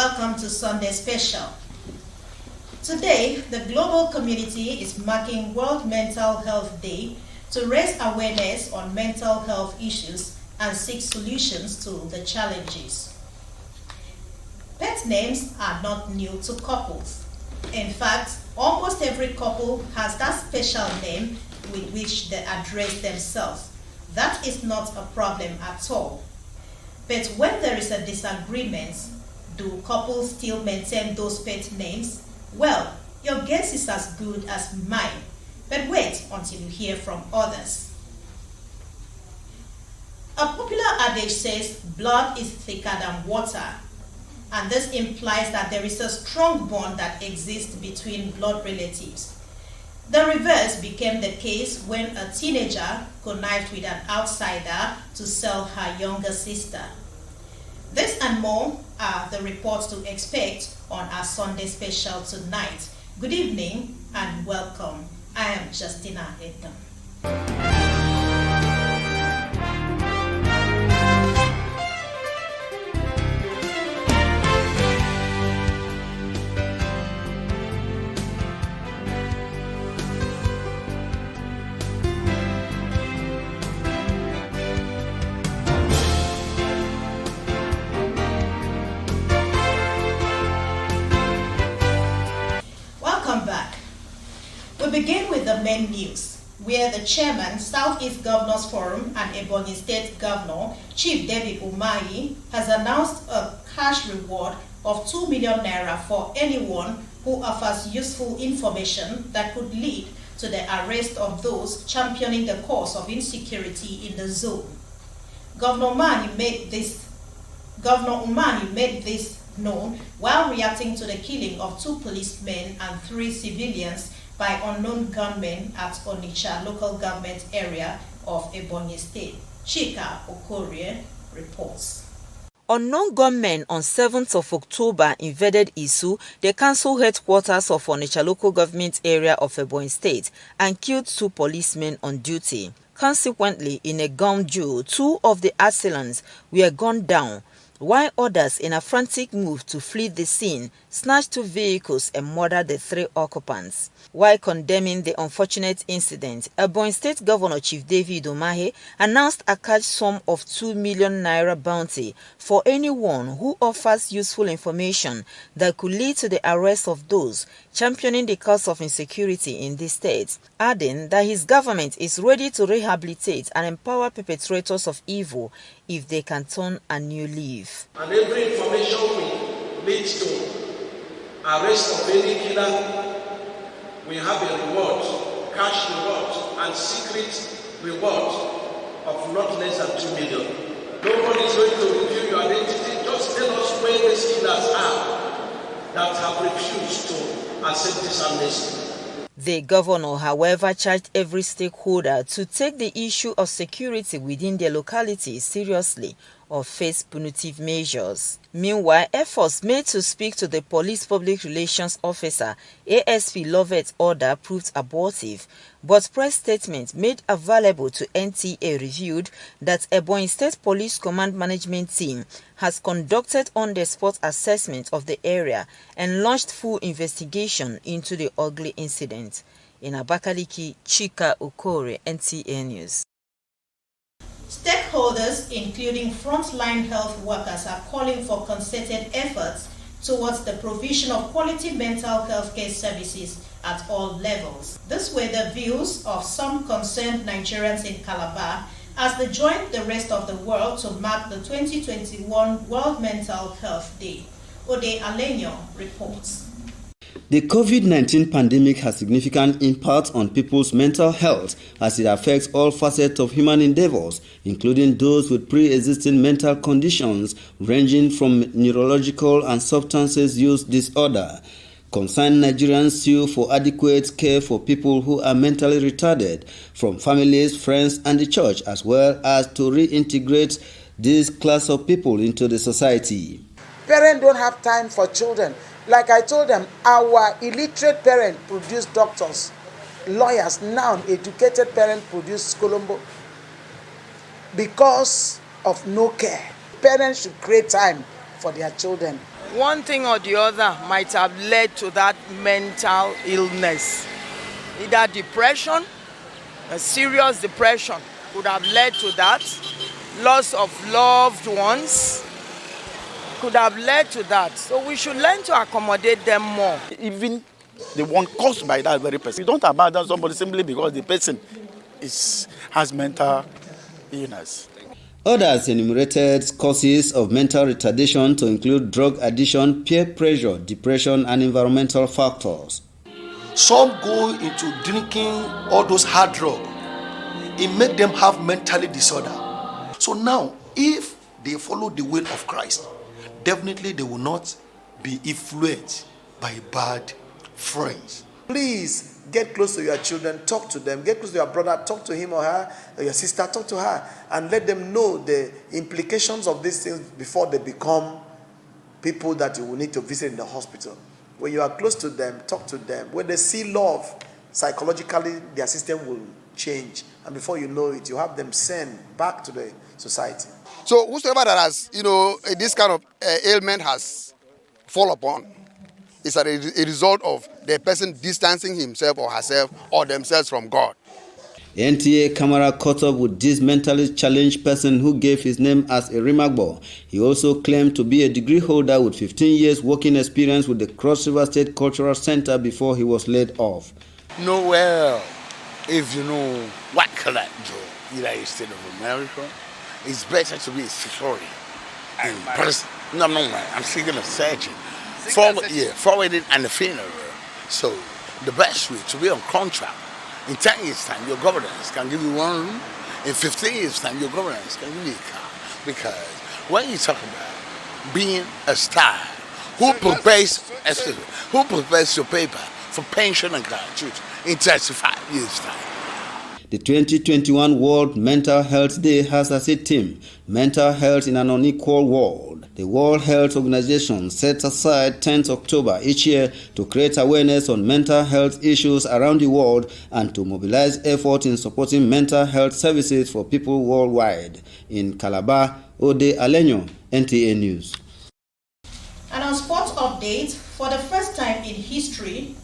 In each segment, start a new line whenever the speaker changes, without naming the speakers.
welcome to Sunday Special. Today, the global community is marking World Mental Health Day to raise awareness on mental health issues and seek solutions to the challenges. Pet names are not new to couples. In fact, almost every couple has that special name with which they address themselves. That is not a problem at all. But when there is a disagreement, do couples still maintain those pet names? Well, your guess is as good as mine. But wait until you hear from others. A popular adage says blood is thicker than water. And this implies that there is a strong bond that exists between blood relatives. The reverse became the case when a teenager connived with an outsider to sell her younger sister. This and more are the reports to expect on our Sunday Special tonight. Good evening and welcome. I am Justina Edom. We begin with the main news, where the chairman, Southeast Governors Forum and Ebonyi State Governor, Chief David Umahi, has announced a cash reward of 2 million naira for anyone who offers useful information that could lead to the arrest of those championing the cause of insecurity in the zone. Governor Umahi made this known while reacting to the killing of 2 policemen and 3 civilians by unknown gunmen at Onitsha local government area of Ebonyi State. Chika Okorie reports.
Unknown gunmen on 7th of October invaded Isu, the council headquarters of Onitsha local government area of Ebonyi State, and killed 2 policemen on duty. Consequently, in a gun duel, 2 of the assailants were gunned down, while others, in a frantic move to flee the scene, snatched 2 vehicles and murdered the 3 occupants. While condemning the unfortunate incident, Ebonyi State Governor Chief David Umahi announced a cash sum of 2 million naira bounty for anyone who offers useful information that could lead to the arrest of those championing the cause of insecurity in this state, adding that his government is ready to rehabilitate and empower perpetrators of evil if they can turn a new leaf.
And every information will lead to arrest of any killer. We have a reward, cash reward, and secret reward of not less than 2 million. Nobody is going to review your identity. Just tell us where these killers are that have refused to accept this amnesty.
The governor, however, charged every stakeholder to take the issue of security within their locality seriously or face punitive measures. Meanwhile, efforts made to speak to the police public relations officer, ASP Lovett's order proved abortive, but press statement made available to NTA revealed that Ebonyi State Police Command Management Team has conducted on-the-spot assessment of the area and launched full investigation into the ugly incident. In Abakaliki, Chika Okore, NTA News.
Stakeholders, including frontline health workers, are calling for concerted efforts towards the provision of quality mental health care services at all levels. These were the views of some concerned Nigerians in Calabar as they joined the rest of the world to mark the 2021 World Mental Health Day. Ode Alenyo reports.
The COVID-19 pandemic has significant impact on people's mental health as it affects all facets of human endeavors, including those with pre-existing mental conditions ranging from neurological and substances use disorder. Concerned Nigerians sue for adequate care for people who are mentally retarded from families, friends, and the church, as well as to reintegrate this class of people into the society.
Parents don't have time for children. Like I told them, our illiterate parents produce doctors, lawyers. Now, educated parents produce Colombo because of no care. Parents should create time for their children. one thing or the other might have led to that mental illness. Either depression, a serious depression could have led to that. Loss of loved ones could have led to that. So we should learn to accommodate them more.
Even the one caused by that very person. You don't abandon somebody simply because the person has mental illness.
Others enumerated causes of mental retardation to include drug addiction, peer pressure, depression, and environmental factors.
Some go into drinking all those hard drugs. It makes them have mentally disorder. So now, if they follow the will of Christ, definitely they will not be influenced by bad friends.
Please get close to your children, talk to them. Get close to your brother, talk to him or her, or your sister, talk to her, and let them know the implications of these things before they become people that you will need to visit in the hospital. When you are close to them, talk to them. When they see love, psychologically their system will change, and before you know it, you have them sent back to the society.
So whosoever that has, this kind of ailment has fall upon, is a result of the person distancing himself or herself or themselves from God.
Nta Calabar caught up with this mentally challenged person who gave his name as Erimagbo. He also claimed to be a degree holder with 15 years working experience with the Cross River State Cultural Center before he was laid off.
No, well, if you know what color job, United States of America, it's better to be a security. No, I'm seeking a surgeon. Forwarding and the funeral. So the best way to be on contract. In 10 years' time, your governance can give you one room. In 15 years' time, your governance can give you a car. Because when you talk about being a star, who prepares your paper for pension and gratuity in 35 years' time?
The 2021 World Mental Health Day has as its theme, Mental Health in an Unequal World. The World Health Organization sets aside 10th October each year to create awareness on mental health issues around the world and to mobilize effort in supporting mental health services for people worldwide. In Calabar, Ode Aleño, NTA News.
And on sports update, for the first time in history,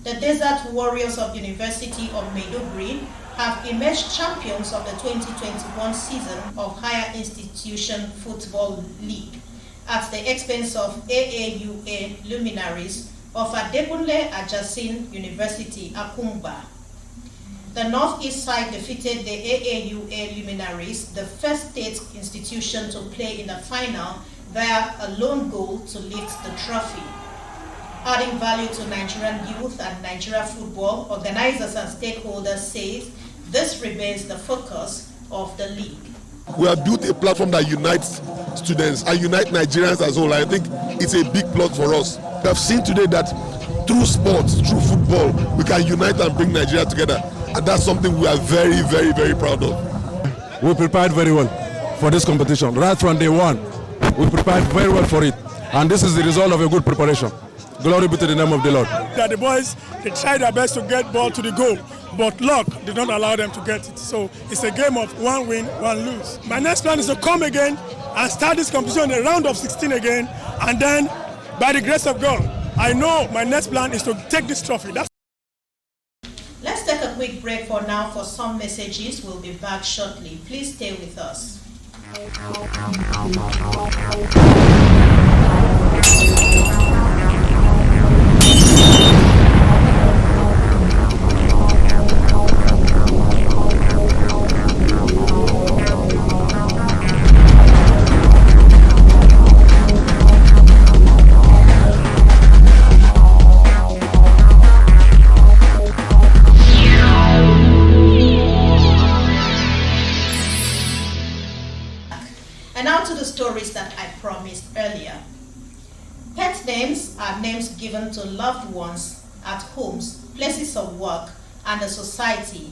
the Desert Warriors of University of Maiduguri have emerged champions of the 2021 season of Higher Institution Football League at the expense of AAUA luminaries of Adekunle Ajasin University, Akumba. The Northeast side defeated the AAUA luminaries, the first state institution to play in the final, via a lone goal to lift the trophy. Adding value to Nigerian youth and Nigeria football, organizers and stakeholders say this remains the focus of the league.
We have built a platform that unites students and unites Nigerians as a whole. I think it's a big plus for us. We have seen today that through sports, through football, we can unite and bring Nigeria together. And that's something we are very, very, very proud of.
We prepared very well for this competition. Right from day one, we prepared very well for it. And this is the result of a good preparation. Glory be to the name of the Lord.
The boys, they tried their best to get ball to the goal, but luck did not allow them to get it. So it's a game of one win, one lose. My next plan is to come again and start this competition in a round of 16 again, and then, by the grace of God, I know my next plan is to take this trophy.
Let's take a quick break for now for some messages. We'll be back shortly. Please stay with us. And now to the stories that I promised earlier. Pet names are names given to loved ones at homes, places of work, and the society,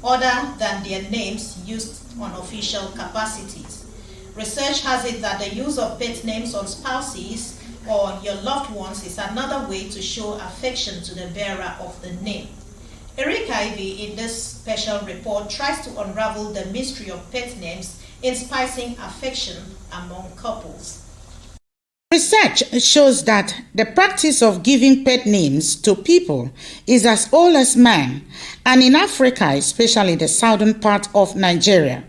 other than their names used on official capacities. Research has it that the use of pet names on spouses or your loved ones is another way to show affection to the bearer of the name. Eric Ivy, in this special report, tries to unravel the mystery of pet names in spicing affection among couples.
Research shows that the practice of giving pet names to people is as old as man, and in Africa, especially the southern part of Nigeria,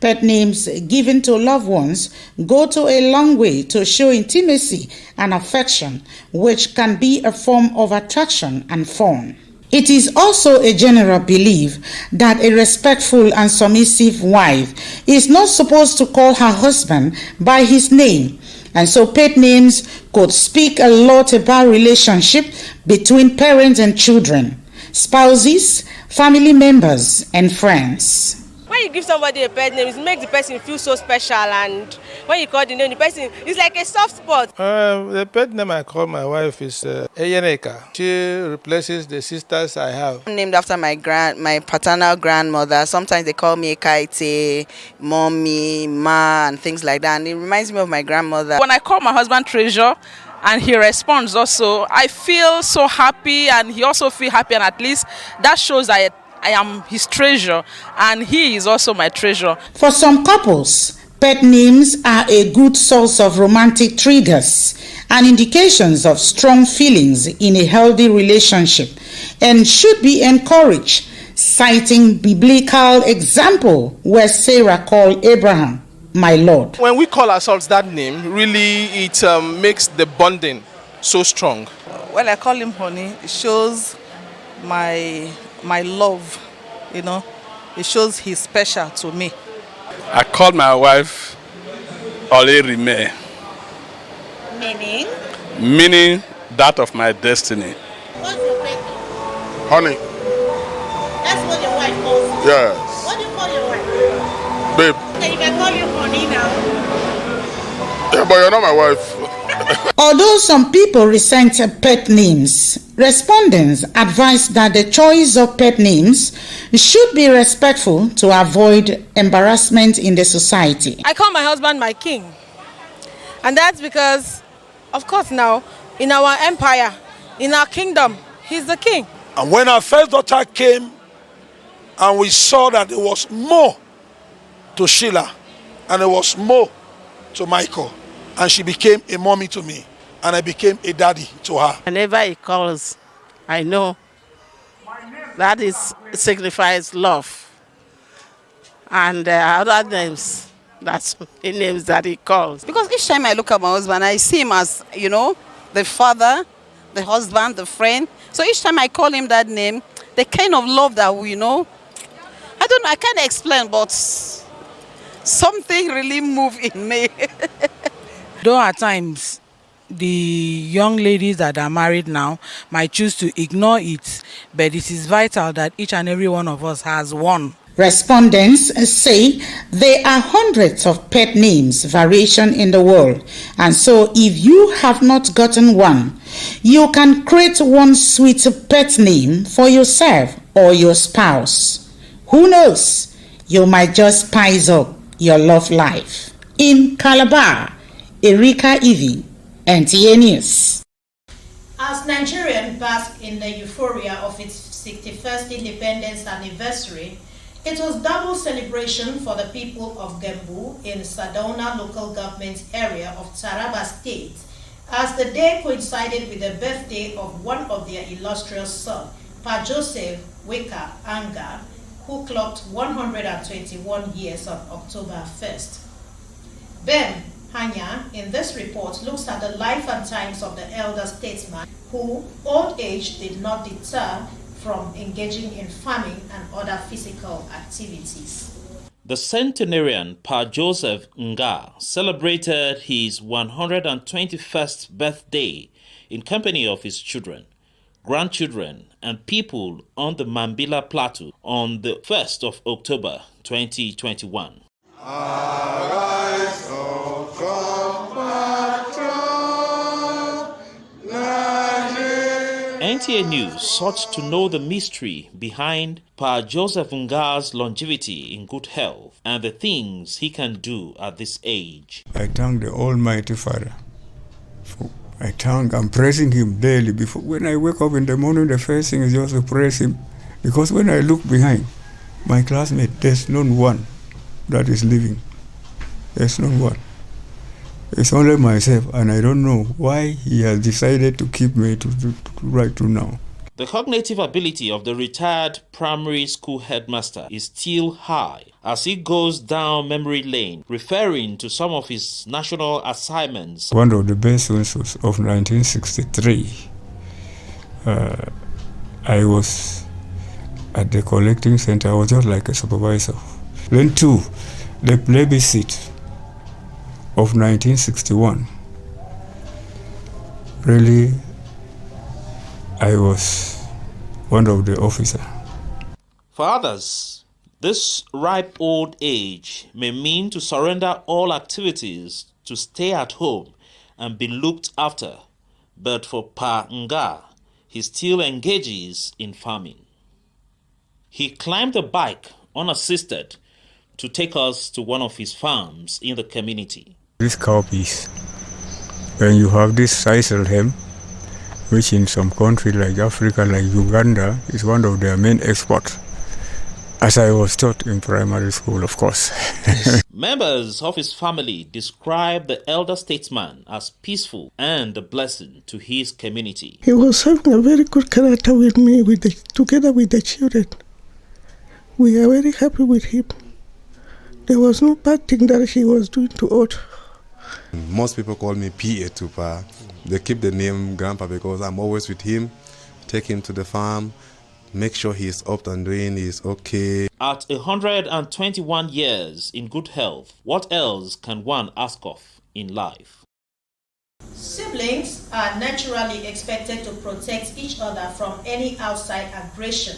pet names given to loved ones go to a long way to show intimacy and affection, which can be a form of attraction and fun. It is also a general belief that a respectful and submissive wife is not supposed to call her husband by his name, and so pet names could speak a lot about relationship between parents and children, spouses, family members, and friends.
When you give somebody a pet name, it makes the person feel so special, and when you call the name, the person, it's like a soft spot.
The pet name I call my wife is Eyeneka. She replaces the sisters I have.
I'm named after my paternal grandmother. Sometimes they call me Kaite, Mommy, Ma, and things like that. And it reminds me of my grandmother.
When I call my husband Treasure, and he responds also, I feel so happy, and he also feels happy, and at least that shows that I am his treasure, and he is also my treasure.
For some couples, pet names are a good source of romantic triggers and indications of strong feelings in a healthy relationship, and should be encouraged, citing biblical example where Sarah called Abraham, my Lord.
When we call ourselves that name, really it makes the bonding so strong.
When I call him honey, it shows my love, you know. It shows he's special to me.
I called my wife Olerime.
Meaning?
Meaning that of my destiny.
What's your pet?
Honey.
That's what your wife calls you?
Yes.
What do you call your wife?
Babe.
Okay, you can call you honey now.
Yeah, but you're not my wife.
Although some people resent pet names, respondents advise that the choice of pet names should be respectful to avoid embarrassment in the society.
I call my husband my king. And that's because, of course now, in our empire, in our kingdom, he's the king.
And when our first daughter came, and we saw that it was more to Sheila, and it was more to Michael, and she became a mommy to me, and I became a daddy to her.
Whenever he calls, I know that signifies love. And other names, that's the names that he calls.
Because each time I look at my husband, I see him as, you know, the father, the husband, the friend. So each time I call him that name, the kind of love that we know, I don't know, I can't explain, but something really moved in me.
Though at times the young ladies that are married now might choose to ignore it, but it is vital that each and every one of us has one.
Respondents say there are hundreds of pet names variation in the world, and so if you have not gotten one, you can create one sweet pet name for yourself or your spouse. Who knows, you might just spice up your love life. In Calabar, Erika Ivy, Nta News.
As Nigerians bask in the euphoria of its 61st independence anniversary, it was double celebration for the people of Gembu in Sardauna local government area of Taraba State, as the day coincided with the birthday of one of their illustrious sons, Pa Joseph Weka Anga, who clocked 121 years on October 1st. Ben Hanya, in this report, looks at the life and times of the elder statesman who old age did not deter from engaging in farming and other physical activities.
The centenarian Pa Joseph Nga celebrated his 121st birthday in company of his children, grandchildren, and people on the Mambila Plateau on the 1st of October 2021.
Arise, O compatriot, Nigeria.
NTA News sought to know the mystery behind Pa Joseph Nga's longevity in good health and the things he can do at this age.
I thank the Almighty Father. I'm praising him daily. Before, when I wake up in the morning, the first thing is just to praise him. Because when I look behind, my classmate, there's not one that is living. There's not one. It's only myself, and I don't know why he has decided to keep me to right to now.
The cognitive ability of the retired primary school headmaster is still high as he goes down memory lane, referring to some of his national assignments.
One of the best ones was of 1963. I was at the collecting center. I was just like a supervisor. Then two, the plebiscite of 1961. Really, I was one of the officers.
For others, this ripe old age may mean to surrender all activities to stay at home and be looked after. But for Pa Nga, he still engages in farming. He climbed a bike unassisted to take us to one of his farms in the community.
This cowpeas, when you have this sisal hem, which in some countries like Africa, like Uganda, is one of their main exports, as I was taught in primary school, of course.
Members of his family describe the elder statesman as peaceful and a blessing to his community.
He was having a very good character with me, together with the children. We are very happy with him. There was no bad thing that he was doing to us.
Most people call me PA to Pa. They keep the name Grandpa because I'm always with him, take him to the farm, make sure he's up and doing, he's okay.
At 121 years in good health, what else can one ask of in life?
Siblings are naturally expected to protect each other from any outside aggression.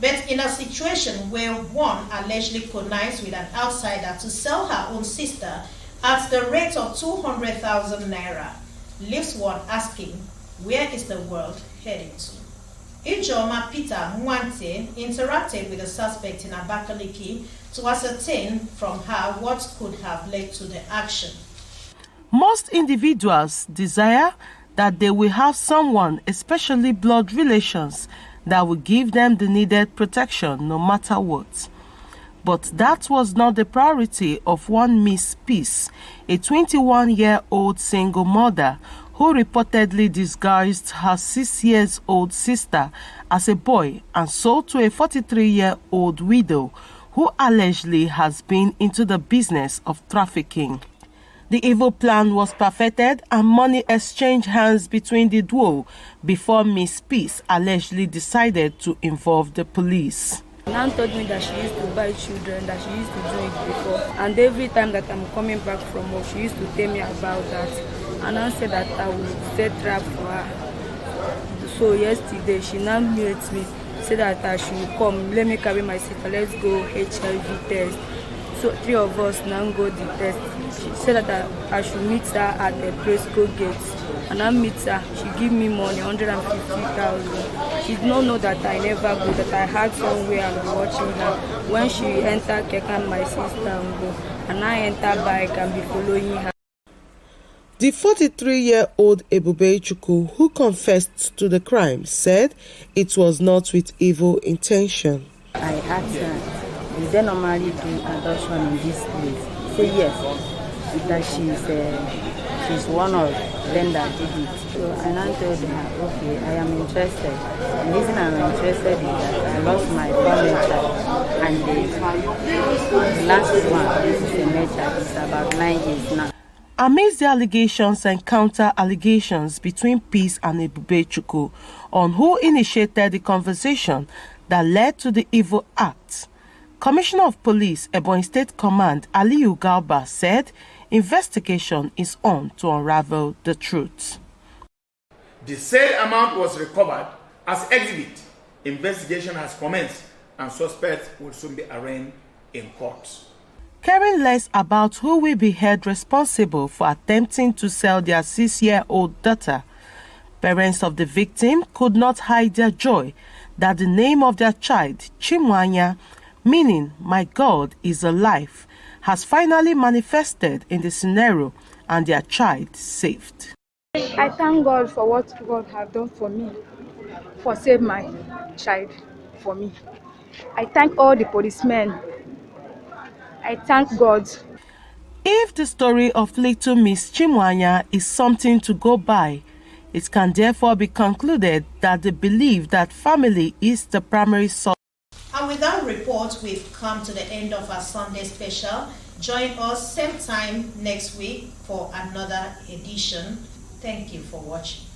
But in a situation where one allegedly connived with an outsider to sell her own sister at the rate of 200,000 naira, leaves one asking, where is the world heading to? Ijoma Peter Mwante interacted with the suspect in Abakaliki to ascertain from her what could have led to the action.
Most individuals desire that they will have someone, especially blood relations, that will give them the needed protection no matter what. But that was not the priority of one Miss Peace, a 21-year-old single mother who reportedly disguised her 6-year-old sister as a boy and sold to a 43-year-old widow who allegedly has been into the business of trafficking. The evil plan was perfected and money exchanged hands between the duo before Miss Peace allegedly decided to involve the police.
Nan told me that she used to buy children, that she used to do it before. And every time that I'm coming back from work, she used to tell me about that. And I said that I would set trap for her. So yesterday, she now met me, said that I should come, let me carry my sister, let's go HIV test. So 3 of us now go the test. She said that I should meet her at the Presco gate. And I meet her, she give me money, 150,000. She did not know that I never go, that I had somewhere and be watching her. When she enter Kekan, my sister and go. And I enter bike and be following her.
The 43-year-old Ebube Chukwu, who confessed to the crime, said it was not with evil intention.
I asked her, do they normally do adoption in this place? Say yes, that she's one of them that did it. So I now told her, okay, I am interested. The reason I'm interested is that I lost my furniture, and the last one, this is a measure, it's about 9 years now.
Amidst the allegations and counter-allegations between Peace and Ebube Chukwu on who initiated the conversation that led to the evil act, Commissioner of Police, Ebonyi State Command, Ali Ugar said investigation is on to unravel the truth.
The said amount was recovered as exhibit. Investigation has commenced and suspects will soon be arraigned in court.
Caring less about who will be held responsible for attempting to sell their 6-year-old daughter, parents of the victim could not hide their joy that the name of their child, Chimwanya, meaning my God is alive, has finally manifested in the scenario and their child saved.
I thank God for what God has done for me, for saving my child for me. I thank all the policemen. I thank God.
If the story of little Miss Chimwanya is something to go by, it can therefore be concluded that they believe that family is the primary source.
And with that report, we've come to the end of our Sunday special. Join us same time next week for another edition. Thank you for watching.